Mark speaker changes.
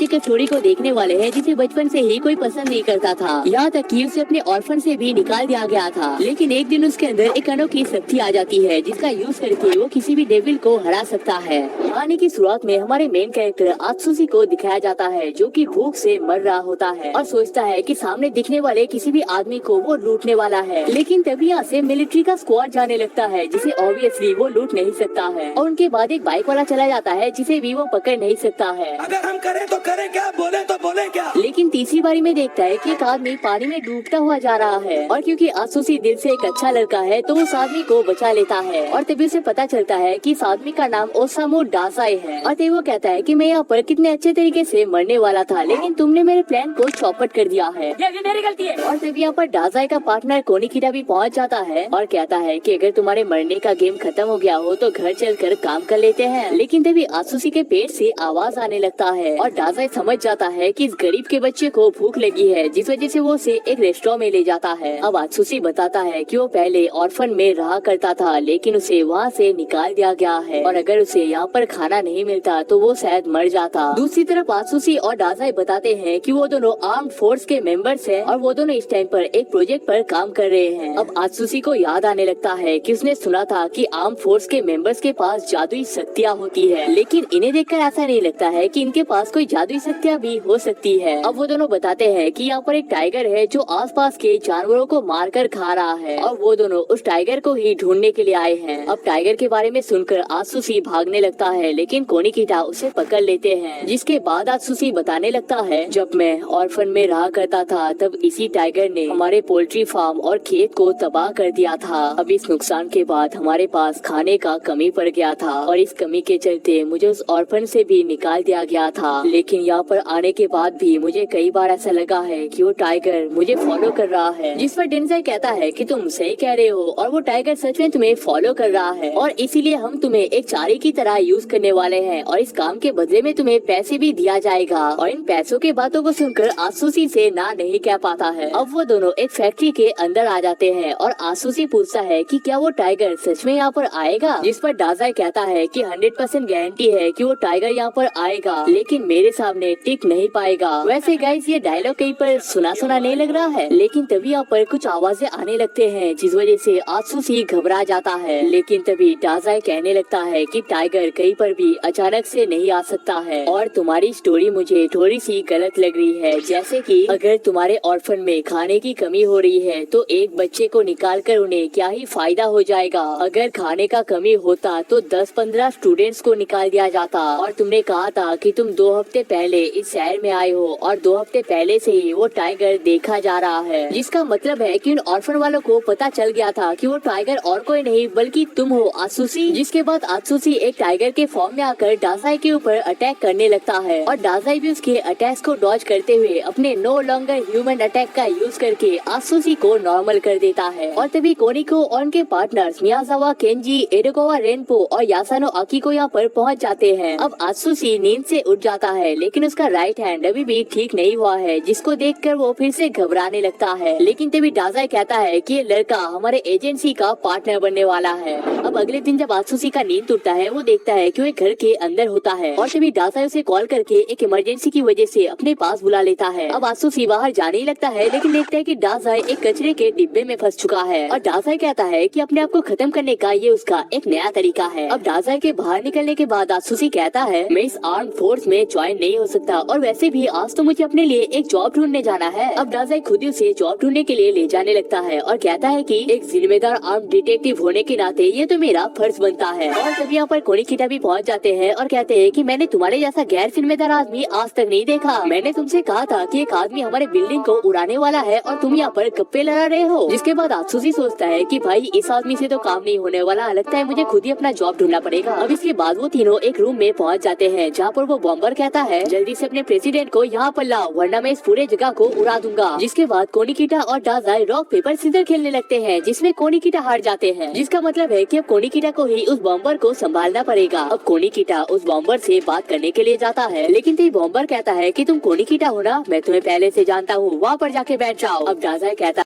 Speaker 1: बच्चे की स्टोरी को देखने वाले हैं जिसे बचपन से ही कोई पसंद नहीं करता था। यहाँ तक कि उसे अपने ऑर्फन से भी निकाल दिया गया था। लेकिन एक दिन उसके अंदर एक अनोखी शक्ति आ जाती है जिसका यूज करके वो किसी भी डेविल को हरा सकता है। कहानी की शुरुआत में हमारे मेन कैरेक्टर आत्सुसी को दिखाया जाता है जो कि भूख से मर रहा होता है और सोचता है कि सामने दिखने वाले किसी भी आदमी को वो लूटने वाला है। लेकिन तभी यहाँ से मिलिट्री का स्क्वाड जाने लगता है जिसे ऑब्वियसली वो लूट नहीं सकता है। और उनके बाद एक बाइक वाला चला जाता है जिसे भी वो पकड़ नहीं सकता है।
Speaker 2: अगर हम करें तो करें क्या, बोले तो बोले क्या।
Speaker 1: लेकिन तीसरी बारी में देखता है कि एक आदमी पानी में डूबता हुआ जा रहा है और क्योंकि आत्सुसी दिल से एक अच्छा लड़का है तो उस आदमी को बचा लेता है। और तभी उसे पता चलता है कि इस आदमी का नाम ओसामू डासाई है। और तभी वो कहता है कि मैं यहाँ पर कितने अच्छे तरीके से मरने वाला था लेकिन तुमने मेरे प्लान को चौपट कर दिया है, ये मेरी गलती है। और तभी यहाँ पर डासाई का पार्टनर कोनिकिटा भी पहुँच जाता है और कहता है कि अगर तुम्हारे मरने का गेम खत्म हो गया हो तो घर चलकर काम कर लेते हैं। लेकिन तभी आत्सुसी के पेट से आवाज आने लगता है और डासाई समझ जाता है कि इस गरीब के बच्चे को भूख लगी है जिस वजह से वो उसे एक रेस्टोरेंट में ले जाता है। अब आत्सुसी बताता है कि वो पहले ऑर्फन में रहा करता था लेकिन उसे वहाँ से निकाल दिया गया है और अगर उसे यहाँ पर खाना नहीं मिलता तो वो शायद मर जाता। दूसरी तरफ आत्सुसी और डासाई बताते हैं कि वो दोनों आर्म फोर्स के मेंबर्स हैं और वो दोनों इस टाइम पर एक प्रोजेक्ट पर काम कर रहे हैं। अब आत्सुसी को याद आने लगता है कि उसने सुना था कि आर्म फोर्स के मेंबर्स के पास जादुई शक्तियाँ होती है लेकिन इन्हें देखकर ऐसा नहीं लगता है कि इनके पास कोई जादुई शक्तियाँ भी हो सकती है। अब वो दोनों बताते हैं कि यहाँ पर एक टाइगर है जो आसपास के जानवरों को मारकर खा रहा है और वो दोनों उस टाइगर को ही ढूंढने के लिए आए हैं। अब टाइगर के बारे में सुनकर आत्सुसी भागने लगता है लेकिन कोनिकिटा उसे पकड़ लेते हैं। जिसके बाद आत्सुसी बताने लगता है जब मैं ऑर्फन में रहा करता था तब इसी टाइगर ने हमारे पोल्ट्री फार्म और खेत को तबाह कर दिया था। अब इस नुकसान के बाद हमारे पास खाने का कमी पड़ गया था और इस कमी के चलते मुझे उस ऑर्फन से भी निकाल दिया गया था। लेकिन यहाँ पर आने के बाद भी मुझे कई बार ऐसा लगा है कि वो टाइगर मुझे फॉलो कर रहा है। जिस पर डेंजाई कहता है कि तुम सही कह रहे हो और वो टाइगर सच में तुम्हें फॉलो कर रहा है और इसीलिए हम तुम्हें एक चारे की तरह यूज करने वाले हैं और इस काम के बदले में तुम्हें पैसे भी दिया जाएगा। और इन पैसों के बातों को सुनकर आत्सुसी से ना नहीं कह पाता है। अब वो दोनों एक फैक्ट्री के अंदर आ जाते हैं और आत्सुसी पूछता है कि क्या वो टाइगर सच में यहाँ पर आएगा। जिस पर डासाई कहता है कि 100% गारंटी है कि वो टाइगर यहाँ पर आएगा लेकिन मेरे सामने टिक नहीं पाएगा। वैसे गाइस ये डायलॉग कहीं पर सुना सुना नहीं लग रहा है लेकिन तभी यहाँ पर कुछ आवाजें आने लगते हैं जिस वजह से आत्सुसी घबरा जाता है। लेकिन तभी डासाई कहने लगता है कि टाइगर कहीं पर भी अचानक से नहीं आ सकता है और तुम्हारी स्टोरी मुझे थोड़ी सी गलत लग रही है। जैसे कि अगर तुम्हारे ऑर्फन में खाने की कमी हो रही है तो एक बच्चे को निकाल कर उन्हें क्या ही फायदा हो जाएगा। अगर खाने का कमी होता तो 10-15 स्टूडेंट्स को निकाल दिया जाता। और तुमने कहा था कि तुम 2 हफ्ते पहले इस शहर में आए हो और 2 हफ्ते पहले से ही वो टाइगर देखा जा रहा है जिसका मतलब है कि उन ऑर्फन वालों को पता चल गया था कि वो टाइगर और कोई नहीं बल्कि तुम हो आत्सुसी। जिसके बाद आत्सुसी एक टाइगर के फॉर्म में आकर डासाई के ऊपर अटैक करने लगता है और डासाई भी उसके अटैक्स को डॉज करते हुए अपने नो लॉन्गर ह्यूमन अटैक का यूज करके आत्सुसी को नॉर्मल कर देता है। और तभी कोनिको और उनके पार्टनर्स मियाजावा केंजी, एडोकावा रेनपो और यासानो आकिको यहाँ पर पहुँच जाते हैं। अब आत्सुसी नींद से उठ जाता है लेकिन उसका राइट हैंड अभी भी ठीक नहीं हुआ है जिसको देखकर वो फिर से घबराने लगता है। लेकिन तभी डासाई कहता है कि ये लड़का हमारे एजेंसी का पार्टनर बनने वाला है। अब अगले दिन जब आत्सुसी का नींद टूटता है वो देखता है कि वो घर के अंदर होता है और तभी डासाई उसे कॉल करके एक इमरजेंसी की वजह से अपने पास बुला लेता है। अब आत्सुसी बाहर जाने ही लगता है लेकिन देखता है कि डासाई एक कचरे के डिब्बे में फंस चुका है और डासाई कहता है कि अपने आप को खत्म करने का ये उसका एक नया तरीका है। अब डासाई के बाहर निकलने के बाद आत्सुसी कहता है मैं इस आर्म फोर्स में ज्वाइन नहीं हो सकता और वैसे भी आज तो मुझे अपने लिए एक जॉब ढूंढने जाना है। अब डासाई खुद ही उसे जॉब ढूंढने के लिए ले जाने लगता है और कहता है कि एक जिम्मेदार आर्म डिटेक्टिव होने के नाते ये तो मेरा फर्ज बनता है। और तभी यहाँ पर कोनिकिटा भी पहुँच जाते हैं और कहते हैं कि मैंने तुम्हारे जैसा गैर जिम्मेदार आदमी आज तक नहीं देखा। मैंने तुमसे कहा था कि एक आदमी हमारे बिल्डिंग को उड़ाने वाला है और तुम यहाँ पर गप्पे लड़ा रहे हो। जिसके बाद आत्सुसी सोचता है कि भाई इस आदमी से तो काम नहीं होने वाला, लगता है मुझे खुद ही अपना जॉब ढूंढना पड़ेगा। अब इसके बाद वो तीनों एक रूम में पहुँच जाते हैं जहाँ पर वो बॉम्बर कहता है जल्दी से अपने प्रेसिडेंट को यहाँ पर लाओ वरना मैं इस पूरे जगह को उड़ा दूंगा। जिसके बाद कोनिकिटा और डासाई रॉक पेपर सीजर खेलने लगते हैं जिसमें कोनिकिटा हार जाते हैं जिसका मतलब है कि अब कोनिकिटा को ही उस बॉम्बर को संभालना पड़ेगा। अब कोनिकिटा उस बॉम्बर से बात करने के लिए जाता है लेकिन तभी बॉम्बर कहता है कि तुम कोनिकिटा हो ना, मैं तुम्हें पहले से जानता हूँ, वहाँ पर जाके बैठ जाओ। अब डासाई कहता